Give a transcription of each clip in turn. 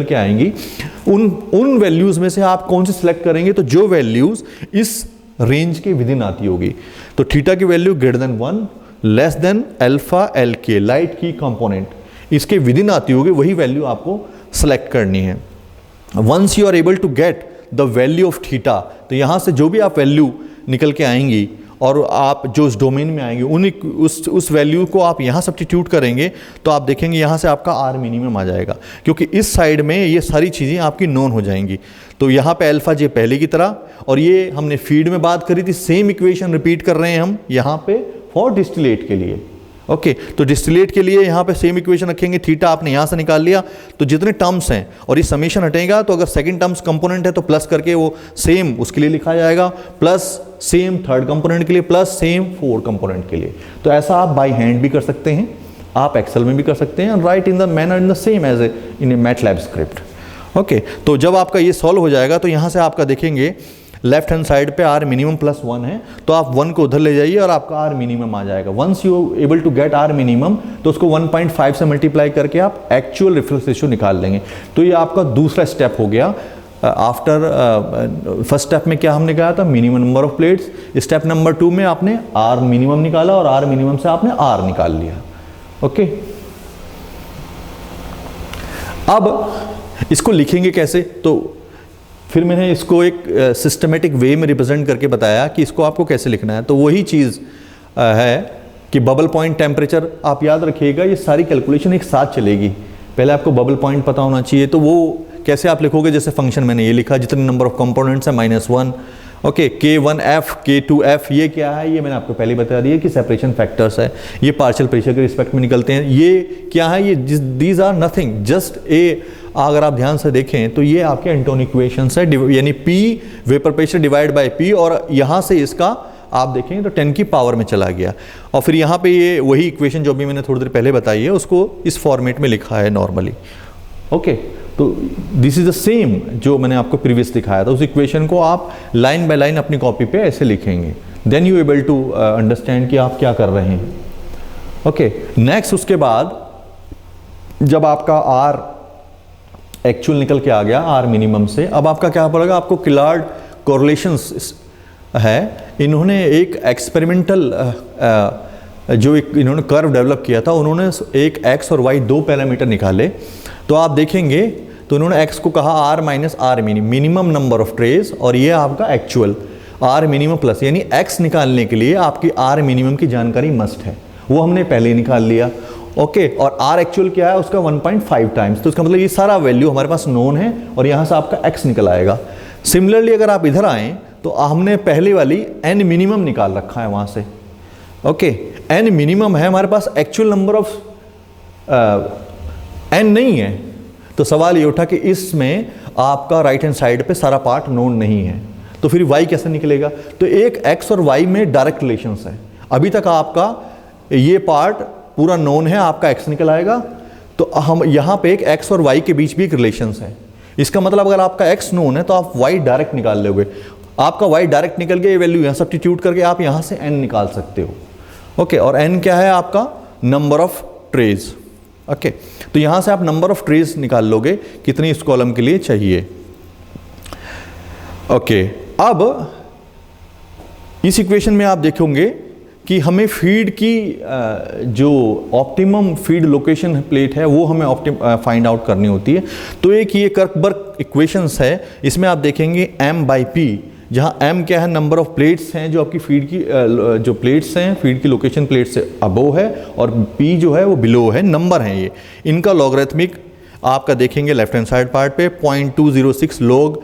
के आएंगी, उन वैल्यूज में से आप कौन सी सिलेक्ट करेंगे, तो जो वैल्यूज इस रेंज के विद इन आती होगी, तो थीटा की value greater than 1 less than alpha L के लाइट की कंपोनेंट, इसके विद इन आती होगी, वही वैल्यू आपको सेलेक्ट करनी है। Once you are able to get the value of theta, तो यहाँ से जो भी आप वैल्यू निकल के आएंगी और आप जो उस डोमेन में आएंगे उस वैल्यू को आप यहाँ सब्स्टिट्यूट करेंगे, तो आप देखेंगे यहाँ से आपका आर मिनिमम आ जाएगा, क्योंकि इस साइड में ये सारी चीज़ें आपकी नोन हो जाएंगी। तो यहाँ पे अल्फा जे पहले की तरह, और ये हमने फीड में बात करी थी, सेम इक्वेशन रिपीट कर रहे हैं हम यहाँ पे फॉर डिस्टिलेट के लिए। ओके, तो डिस्टिलेट के लिए यहाँ पे सेम इक्वेशन रखेंगे, थीटा आपने यहाँ से निकाल लिया, तो जितने टर्म्स हैं और ये समेशन हटेगा, तो अगर सेकंड टर्म्स कंपोनेंट है तो प्लस करके वो सेम उसके लिए लिखा जाएगा, प्लस सेम थर्ड कंपोनेंट के लिए, प्लस सेम फोर्थ कंपोनेंट के लिए। तो ऐसा आप बाई हैंड भी कर सकते हैं, आप एक्सेल में भी कर सकते हैं, right in the manner in the same as in a MATLAB script. Okay, तो जब आपका ये सॉल्व हो जाएगा, तो यहाँ से आपका देखेंगे लेफ्ट हैंड साइड पे आर मिनिमम प्लस 1 है, तो आप 1 को उधर ले जाइए और आपका आर मिनिमम आ जाएगा। Once you able to get R minimum, तो उसको 1.5 से मल्टीप्लाई करके आप एक्चुअल रिफ्लक्स रेशियो निकाल लेंगे। तो ये आपका दूसरा स्टेप हो गया। आफ्टर फर्स्ट स्टेप में क्या हमने कहा था, minimum number of plates. Step number 2 में आपने आर मिनिमम निकाला और आर मिनिमम से आपने आर निकाल लिया। ओके, अब इसको लिखेंगे कैसे, तो फिर मैंने इसको एक सिस्टमेटिक वे में रिप्रेजेंट करके बताया कि इसको आपको कैसे लिखना है। तो वही चीज़ है कि बबल पॉइंट टेम्परेचर, आप याद रखिएगा ये सारी कैलकुलेशन एक साथ चलेगी। पहले आपको बबल पॉइंट पता होना चाहिए, तो वो कैसे आप लिखोगे, जैसे फंक्शन मैंने ये लिखा, जितने नंबर ऑफ कंपोनेंट्स है -1। ओके, K1F K2F ये क्या है, ये मैंने आपको पहले बता दिया कि सेपरेशन फैक्टर्स है, ये पार्शियल प्रेशर के रिस्पेक्ट में निकलते हैं। ये क्या है, ये these are nothing just a, अगर आप ध्यान से देखें तो ये आपके एंटोनिक इक्वेशंस है, यानी P vapour pressure divide by P, और यहाँ से इसका आप देखेंगे तो 10 की पावर में चला गया, और फिर यहाँ पे ये वही इक्वेशन जो भी मैंने थोड़ी देर पहले बताई है, उसको इस फॉर्मेट में लिखा है नॉर्मली। ओके, तो दिस इज द सेम जो मैंने आपको प्रीवियस दिखाया था, उस इक्वेशन को आप लाइन बाय लाइन अपनी कॉपी पे ऐसे लिखेंगे, then you able to understand कि आप क्या कर रहे हैं। ओके, नेक्स्ट उसके बाद जब आपका आर एक्चुअल निकल के आ गया आर मिनिमम से, अब आपका क्या पड़ेगा, आपको किलार्ड कोरिलेशंस है, इन्होंने एक एक्सपेरिमेंटल जो एक इन्होंने कर्व डेवलप किया था, उन्होंने एक x और y दो पैरामीटर निकाले। तो आप देखेंगे तो उन्होंने x को कहा r minus R minimum number of trace, और ये आपका एक्चुअल r मिनिमम प्लस, यानी x निकालने के लिए आपकी r मिनिमम की जानकारी मस्ट है, वो हमने पहले ही निकाल लिया। ओके, और r एक्चुअल क्या है, उसका 1.5 टाइम्स, तो इसका मतलब ये सारा वैल्यू हमारे पास नोन है, और यहाँ से आपका x निकल आएगा। सिमिलरली अगर आप इधर आएँ तो हमने पहले वाली n मिनिमम निकाल रखा है वहाँ से। ओके, n मिनिमम है हमारे पास, एक्चुअल नंबर ऑफ n नहीं है, तो सवाल ये उठा कि इसमें आपका राइट हैंड साइड पे सारा पार्ट नोन नहीं है, तो फिर y कैसे निकलेगा, तो एक x और y में डायरेक्ट रिलेशंस है। अभी तक आपका ये पार्ट पूरा नोन है, आपका x निकल आएगा, तो हम यहाँ पे एक x और y के बीच भी एक रिलेशंस है। इसका मतलब अगर आपका x नोन है तो आप y डायरेक्ट निकाल लोगे, आपका y डायरेक्ट निकल के ये वैल्यू यहाँ सब्स्टिट्यूट करके आप यहाँ से n निकाल सकते हो। ओके, और n क्या है आपका, नंबर ऑफ ट्रेज। ओके, तो यहाँ से आप नंबर ऑफ ट्रेज निकाल लोगे कितनी इस कॉलम के लिए चाहिए। ओके, अब इस इक्वेशन में आप देखोगे कि हमें फीड की जो ऑप्टिमम फीड लोकेशन प्लेट है वो हमें फाइंड आउट करनी होती है। तो एक ये कर्कबर्ग इक्वेशंस है, इसमें आप देखेंगे m/p, जहाँ m क्या है, नंबर ऑफ प्लेट्स हैं जो आपकी फीड की जो प्लेट्स हैं फीड की लोकेशन प्लेट से अबोव है, और p जो है वो बिलो है, नंबर हैं ये, इनका लॉगरिथमिक आपका देखेंगे लेफ्ट हैंड साइड पार्ट पे 0.206 log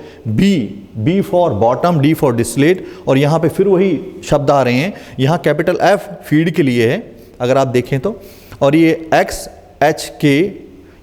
b for bottom, d for distillate, और यहाँ पे फिर वही शब्द आ रहे हैं, यहाँ कैपिटल F फीड के लिए है अगर आप देखें तो, और ये XHK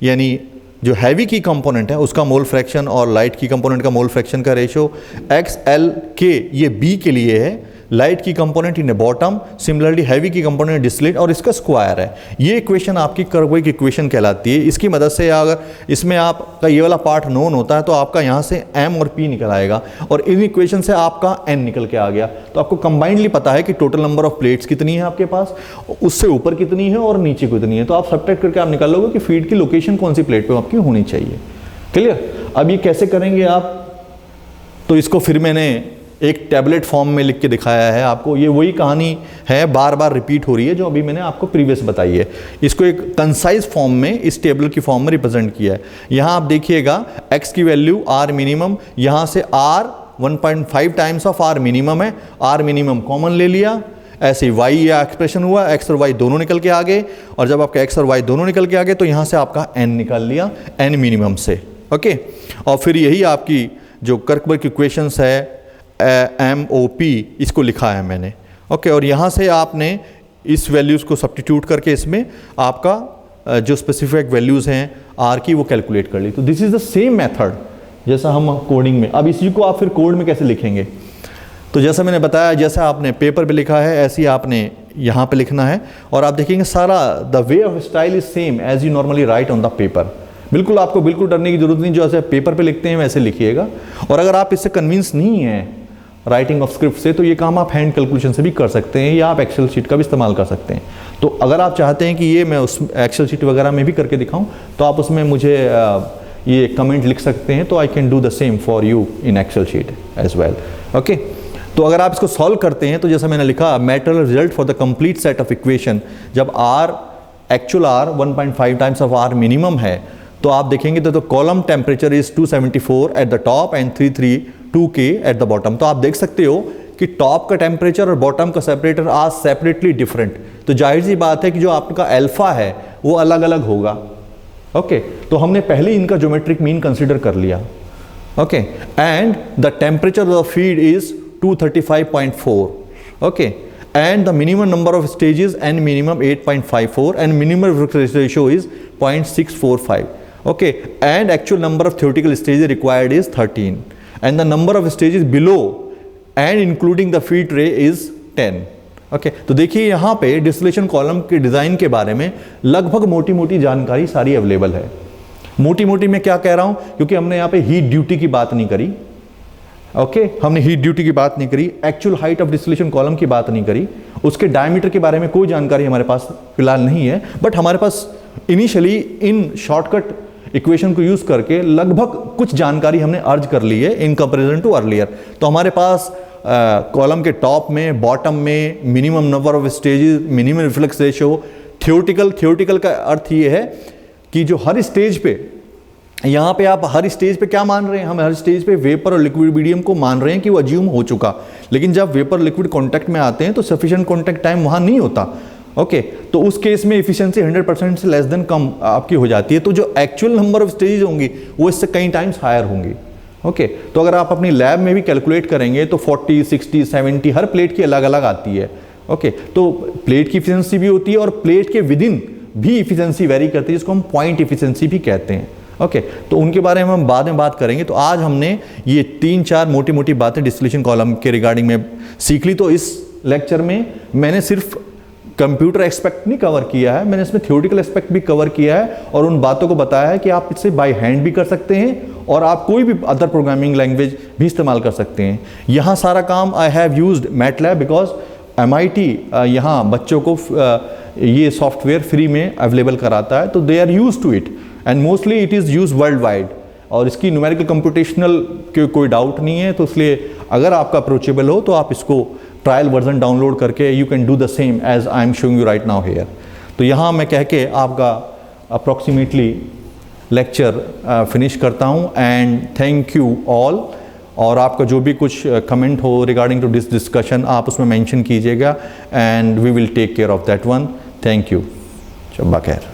यानी जो हैवी की कंपोनेंट है उसका मोल फ्रैक्शन और लाइट की कंपोनेंट का मोल फ्रैक्शन का रेशो, XLK ये B के लिए है, लाइट की component in bottom, similarly heavy की कंपोनेंट डिस्टिलेट, और इसका स्क्वायर है। ये इक्वेशन आपकी कर्कबर्ग इक्वेशन कहलाती है। इसकी मदद से अगर इसमें आपका ये वाला पार्ट नोन होता है तो आपका यहाँ से m और p निकल आएगा, और इन इक्वेशन से आपका n निकल के आ गया, तो आपको कंबाइंडली पता है कि टोटल नंबर ऑफ प्लेट्स कितनी है आपके पास, उससे ऊपर कितनी है और नीचे कितनी है, तो आप सब्ट्रैक्ट करके आप निकाल लोगे कि फीड की लोकेशन कौन सी प्लेट पर आपकी होनी चाहिए। क्लियर। अब ये कैसे करेंगे आप, तो इसको फिर मैंने एक टैबलेट फॉर्म में लिख के दिखाया है आपको। ये वही कहानी है, बार बार रिपीट हो रही है जो अभी मैंने आपको प्रीवियस बताई है। इसको एक कंसाइज फॉर्म में, इस टेबल की फॉर्म में रिप्रेजेंट किया है। यहाँ आप देखिएगा x की वैल्यू r मिनिमम, यहाँ से r 1.5 times of r minimum है, r मिनिमम कॉमन ले लिया, ऐसे y या एक्सप्रेशन हुआ, x और y दोनों निकल के आ गए, और जब आपका x और y दोनों निकल के आ गए तो यहाँ से आपका n निकाल लिया, n मिनिमम से। ओके, और फिर यही आपकी जो कर्कबर्ग इक्वेशंस है MOP, इसको लिखा है मैंने। ओके, और यहाँ से आपने इस वैल्यूज़ को सब्स्टिट्यूट करके इसमें आपका जो स्पेसिफिक वैल्यूज़ हैं R की वो कैलकुलेट कर ली। तो this is the same method जैसा हम कोडिंग में। अब इसी को आप फिर कोड में कैसे लिखेंगे, तो जैसा मैंने बताया, जैसा आपने पेपर पे लिखा है ऐसे ही आपने यहाँ पे लिखना है, और आप देखेंगे सारा the way of style is same as you normally write on the paper. बिल्कुल आपको बिल्कुल डरने की जरूरत नहीं, जो ऐसे पेपर पे लिखते हैं वैसे लिखिएगा। और अगर आप इससे कन्विंस नहीं हैं राइटिंग ऑफ स्क्रिप्ट से, तो ये काम आप हैंड कैलकुलेशन से भी कर सकते हैं, या आप एक्सेल शीट का भी इस्तेमाल कर सकते हैं। तो अगर आप चाहते हैं कि ये मैं उस एक्सेल शीट वगैरह में भी करके दिखाऊं, तो आप उसमें मुझे ये कमेंट लिख सकते हैं, तो I can do the same for you in Excel sheet as well. Okay, तो अगर आप इसको सॉल्व करते हैं तो जैसा मैंने लिखा, material result for the complete set of equation, जब r actual r 1.5 times of r minimum है, तो आप देखेंगे तो column temperature is 274 at the top and 332K at the bottom. तो आप देख सकते हो कि टॉप का टेम्परेचर और बॉटम का सेपरेटर आर सेपरेटली डिफरेंट। तो जाहिर सी बात है कि जो आपका अल्फा है वो अलग अलग होगा। ओके, तो हमने पहले इनका ज्योमेट्रिक मीन कंसीडर कर लिया। Okay, and the temperature of the feed is 235.4। Okay, and the minimum number of stages and minimum 8.54 and minimum ratio is 0.645. Okay, and actual number of theoretical stages required is 13, and the number of stages below and including the feed tray is 10. Okay, तो देखिए यहाँ पे distillation column के design के बारे में लगभग मोटी मोटी जानकारी सारी अवेलेबल है। मोटी मोटी मैं क्या कह रहा हूँ, क्योंकि हमने यहाँ पे हीट ड्यूटी की बात नहीं करी। ओके, हमने हीट ड्यूटी की बात नहीं करी, actual height of distillation column की बात नहीं करी, उसके डायमीटर के बारे में कोई जानकारी हमारे पास फिलहाल नहीं है। बट हमारे पास इनिशियली इन शॉर्टकट इक्वेशन को यूज़ करके लगभग कुछ जानकारी हमने अर्ज कर ली है इन कंपैरिजन टू अर्लियर। तो हमारे पास कॉलम के टॉप में, बॉटम में minimum number of stages, minimum reflex ratio, theoretical का अर्थ ये है कि जो हर स्टेज पे, यहाँ पे आप हर स्टेज पे क्या मान रहे हैं, हम हर स्टेज पे वेपर और लिक्विड मीडियम को मान रहे हैं कि वो अज्यूम हो चुका। लेकिन जब वेपर लिक्विड कांटेक्ट में आते हैं तो सफिशिएंट कांटेक्ट टाइम वहाँ नहीं होता। ओके, तो उस केस में एफिशिएंसी 100% से लेस देन कम आपकी हो जाती है। तो जो एक्चुअल नंबर ऑफ स्टेजेस होंगी वो इससे कई टाइम्स हायर होंगी। ओके, तो अगर आप अपनी लैब में भी कैलकुलेट करेंगे तो 40, 60, 70 हर प्लेट की अलग अलग आती है। ओके, तो प्लेट की एफिशिएंसी भी होती है और प्लेट के विद इन भी एफिशिएंसी वेरी करती है, जिसको हम पॉइंट एफिशिएंसी भी कहते हैं। ओके, तो उनके बारे में हम बाद में बात करेंगे। तो आज हमने ये 3-4 मोटी मोटी बातें डिस्टिलेशन कॉलम के रिगार्डिंग में सीख ली। तो इस लेक्चर में मैंने सिर्फ कंप्यूटर एस्पेक्ट नहीं कवर किया है, मैंने इसमें थ्योरेटिकल एस्पेक्ट भी कवर किया है और उन बातों को बताया है कि आप इससे बाय हैंड भी कर सकते हैं और आप कोई भी अदर प्रोग्रामिंग लैंग्वेज भी इस्तेमाल कर सकते हैं। यहाँ सारा काम I have used MATLAB because MIT यहाँ बच्चों को ये सॉफ्टवेयर फ्री में अवेलेबल कराता है, तो they are used to it and mostly it is use world wide. और इसकी न्यूमेरिकल कंप्यूटेशनल के कोई डाउट नहीं है, तो इसलिए अगर आपका अप्रोचेबल हो तो आप इसको ट्रायल वर्जन डाउनलोड करके you can do the same as I am showing you right now here. तो यहाँ मैं कह के आपका अप्रॉक्सीमेटली लेक्चर फिनिश करता हूँ एंड थैंक यू ऑल। और आपका जो भी कुछ कमेंट हो रिगार्डिंग टू दिस डिस्कशन आप उसमें मेंशन कीजिएगा and we will take care of that one. Thank you, शब्बा खैर।